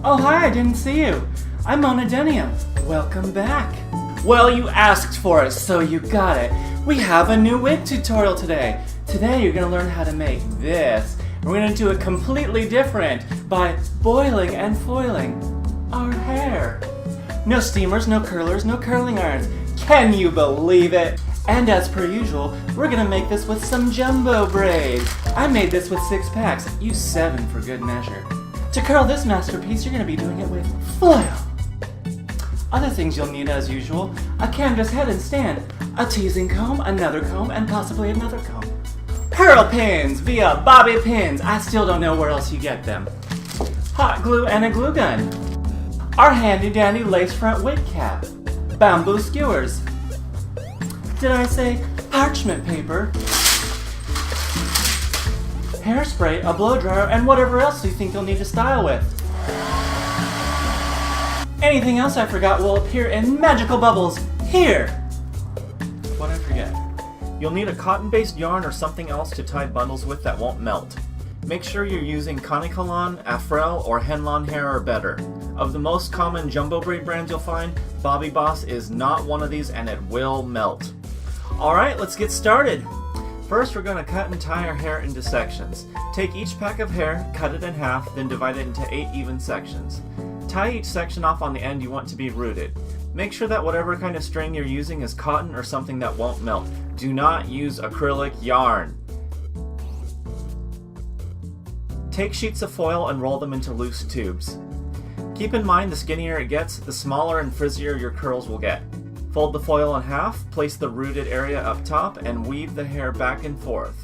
Oh hi, I didn't see you. I'm Mona Denium. Welcome back. Well, you asked for it, so you got it. We have a new wig tutorial today. Today you're going to learn how to make this. We're going to do it completely different by boiling and foiling our hair. No steamers, no curlers, no curling irons. Can you believe it? And as per usual, we're going to make this with some jumbo braids. I made this with 6 packs. Use 7 for good measure. To curl this masterpiece, you're going to be doing it with foil. Other things you'll need as usual: a canvas head and stand, a teasing comb, another comb, and possibly another comb. Pearl pins via bobby pins. I still don't know where else you get them. Hot glue and a glue gun. Our handy dandy lace front wig cap. Bamboo skewers. Did I say parchment paper? Hairspray, a blow dryer, and whatever else you think you'll need to style with. Anything else I forgot will appear in magical bubbles here. What'd I forget? You'll need a cotton-based yarn or something else to tie bundles with that won't melt. Make sure you're using Conicolon, Afro, or Henlon hair or better. Of the most common jumbo braid brands you'll find, Bobby Boss is not one of these and it will melt. Alright, let's get started. First, we're going to cut and tie our hair into sections. Take each pack of hair, cut it in half, then divide it into 8 even sections. Tie each section off on the end you want to be rooted. Make sure that whatever kind of string you're using is cotton or something that won't melt. Do not use acrylic yarn. Take sheets of foil and roll them into loose tubes. Keep in mind the skinnier it gets, the smaller and frizzier your curls will get. Fold the foil in half, place the rooted area up top, and weave the hair back and forth.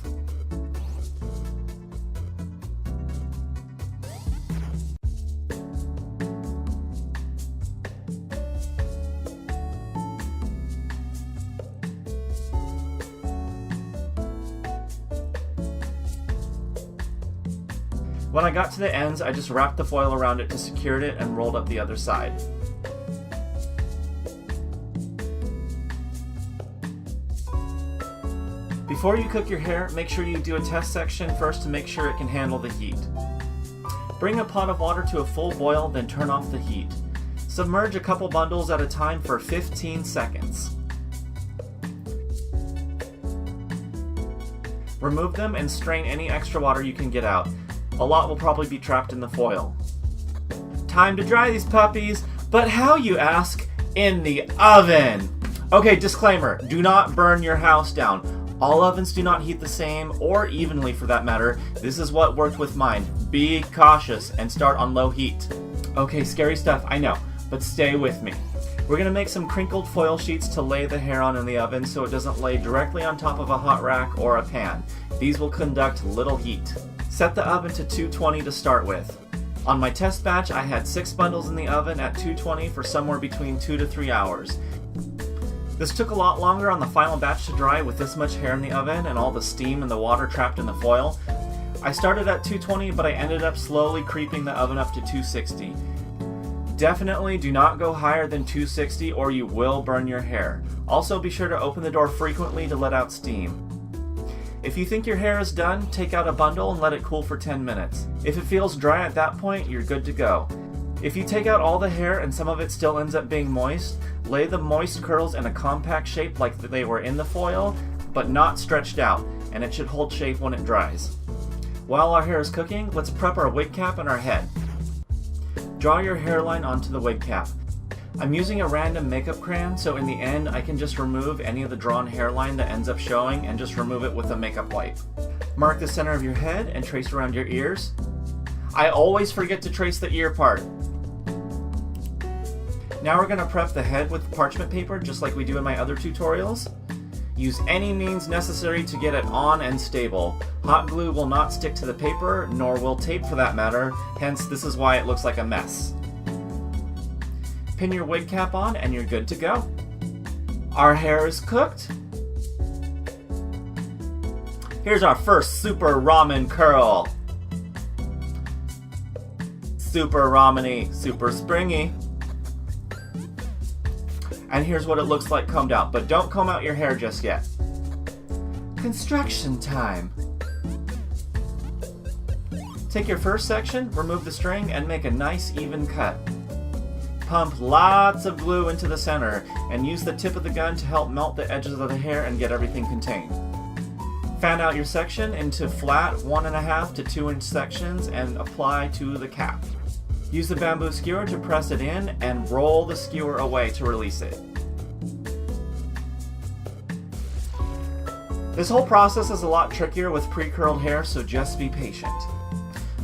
When I got to the ends, I just wrapped the foil around it to secure it and rolled up the other side. Before you cook your hair, make sure you do a test section first to make sure it can handle the heat. Bring a pot of water to a full boil, then turn off the heat. Submerge a couple bundles at a time for 15 seconds. Remove them and strain any extra water you can get out. A lot will probably be trapped in the foil. Time to dry these puppies, but how, you ask? In the oven! Okay, disclaimer, do not burn your house down. All ovens do not heat the same, or evenly for that matter. This is what worked with mine. Be cautious and start on low heat. Okay, scary stuff, I know, but stay with me. We're going to make some crinkled foil sheets to lay the hair on in the oven so it doesn't lay directly on top of a hot rack or a pan. These will conduct little heat. Set the oven to 220 to start with. On my test batch, I had 6 bundles in the oven at 220 for somewhere between 2 to 3 hours. This took a lot longer on the final batch to dry with this much hair in the oven and all the steam and the water trapped in the foil. I started at 220, but I ended up slowly creeping the oven up to 260. Definitely do not go higher than 260 or you will burn your hair. Also, be sure to open the door frequently to let out steam. If you think your hair is done, take out a bundle and let it cool for 10 minutes. If it feels dry at that point, you're good to go. If you take out all the hair and some of it still ends up being moist, lay the moist curls in a compact shape like they were in the foil, but not stretched out, and it should hold shape when it dries. While our hair is cooking, let's prep our wig cap and our head. Draw your hairline onto the wig cap. I'm using a random makeup crayon, so in the end I can just remove any of the drawn hairline that ends up showing and just remove it with a makeup wipe. Mark the center of your head and trace around your ears. I always forget to trace the ear part. Now we're going to prep the head with parchment paper just like we do in my other tutorials. Use any means necessary to get it on and stable. Hot glue will not stick to the paper, nor will tape for that matter, hence this is why it looks like a mess. Pin your wig cap on and you're good to go. Our hair is cooked. Here's our first super ramen curl. Super ramen-y, super springy. And here's what it looks like combed out, but don't comb out your hair just yet. Construction time. Take your first section, remove the string, and make a nice even cut. Pump lots of glue into the center, and use the tip of the gun to help melt the edges of the hair and get everything contained. Fan out your section into flat 1.5 to 2 inch sections and apply to the cap. Use the bamboo skewer to press it in and roll the skewer away to release it. This whole process is a lot trickier with pre-curled hair, so just be patient.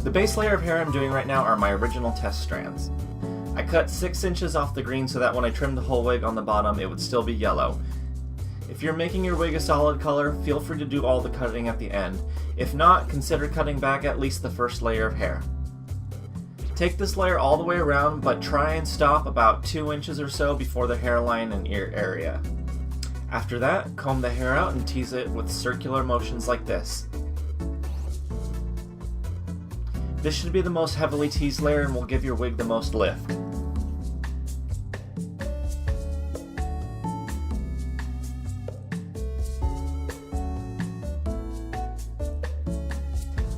The base layer of hair I'm doing right now are my original test strands. I cut 6 inches off the green so that when I trimmed the whole wig on the bottom it would still be yellow. If you're making your wig a solid color, feel free to do all the cutting at the end. If not, consider cutting back at least the first layer of hair. Take this layer all the way around, but try and stop about 2 inches or so before the hairline and ear area. After that, comb the hair out and tease it with circular motions like this. This should be the most heavily teased layer and will give your wig the most lift.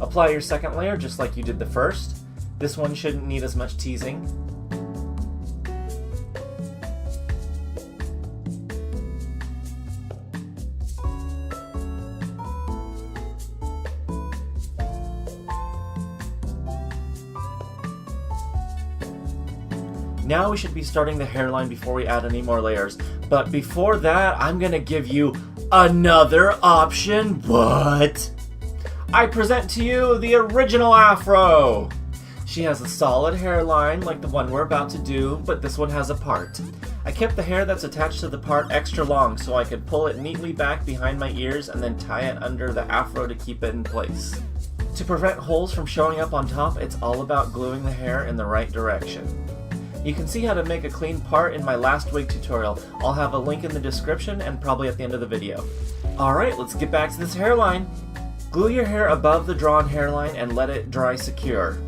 Apply your second layer just like you did the first. This one shouldn't need as much teasing. Now we should be starting the hairline before we add any more layers. But before that, I'm gonna give you another option. What? I present to you the original afro! She has a solid hairline like the one we're about to do, but this one has a part. I kept the hair that's attached to the part extra long so I could pull it neatly back behind my ears and then tie it under the afro to keep it in place. To prevent holes from showing up on top, it's all about gluing the hair in the right direction. You can see how to make a clean part in my last wig tutorial. I'll have a link in the description and probably at the end of the video. Alright, let's get back to this hairline. Glue your hair above the drawn hairline and let it dry secure.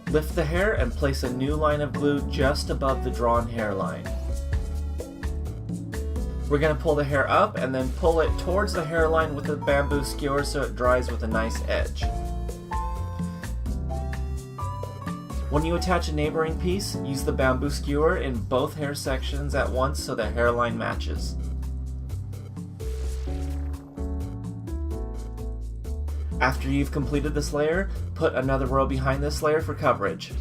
Lift the hair and place a new line of glue just above the drawn hairline. We're going to pull the hair up and then pull it towards the hairline with a bamboo skewer so it dries with a nice edge. When you attach a neighboring piece, use the bamboo skewer in both hair sections at once so the hairline matches. After you've completed this layer, put another row behind this layer for coverage.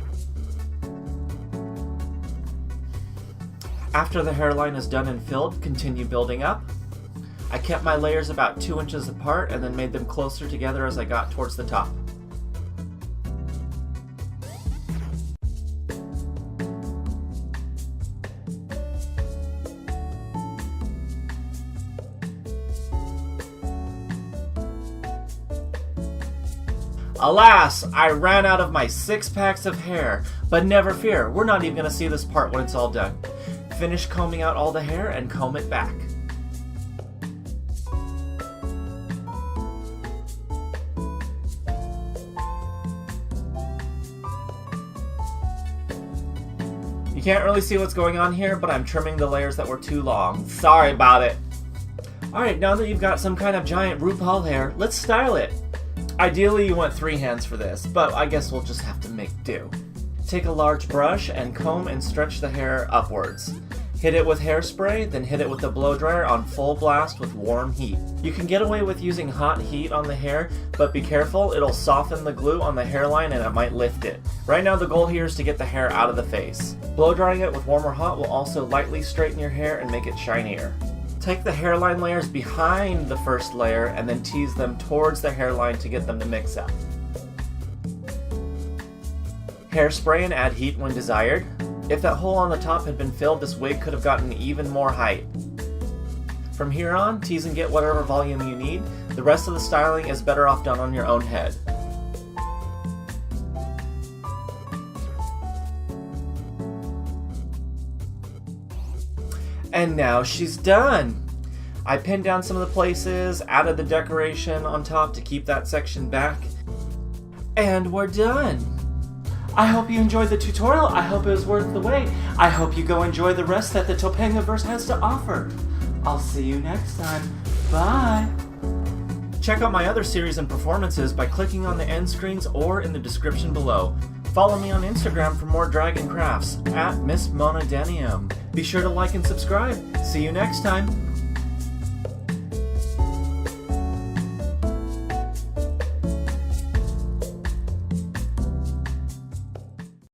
After the hairline is done and filled, continue building up. I kept my layers about 2 inches apart and then made them closer together as I got towards the top. Alas, I ran out of my 6 packs of hair, but never fear, we're not even going to see this part when it's all done. Finish combing out all the hair and comb it back. You can't really see what's going on here, but I'm trimming the layers that were too long. Sorry about it. Alright, now that you've got some kind of giant RuPaul hair, let's style it. Ideally you want 3 hands for this, but I guess we'll just have to make do. Take a large brush and comb and stretch the hair upwards. Hit it with hairspray, then hit it with a blow dryer on full blast with warm heat. You can get away with using hot heat on the hair, but be careful, it'll soften the glue on the hairline and it might lift it. Right now the goal here is to get the hair out of the face. Blow drying it with warm or hot will also lightly straighten your hair and make it shinier. Take the hairline layers behind the first layer and then tease them towards the hairline to get them to mix up. Hairspray and add heat when desired. If that hole on the top had been filled, this wig could have gotten even more height. From here on, tease and get whatever volume you need. The rest of the styling is better off done on your own head. And now she's done! I pinned down some of the places, added the decoration on top to keep that section back, and we're done! I hope you enjoyed the tutorial, I hope it was worth the wait, I hope you go enjoy the rest that the Topengaverse has to offer. I'll see you next time, bye! Check out my other series and performances by clicking on the end screens or in the description below. Follow me on Instagram for more dragon crafts, at Miss Mona Denium. Be sure to like and subscribe. See you next time.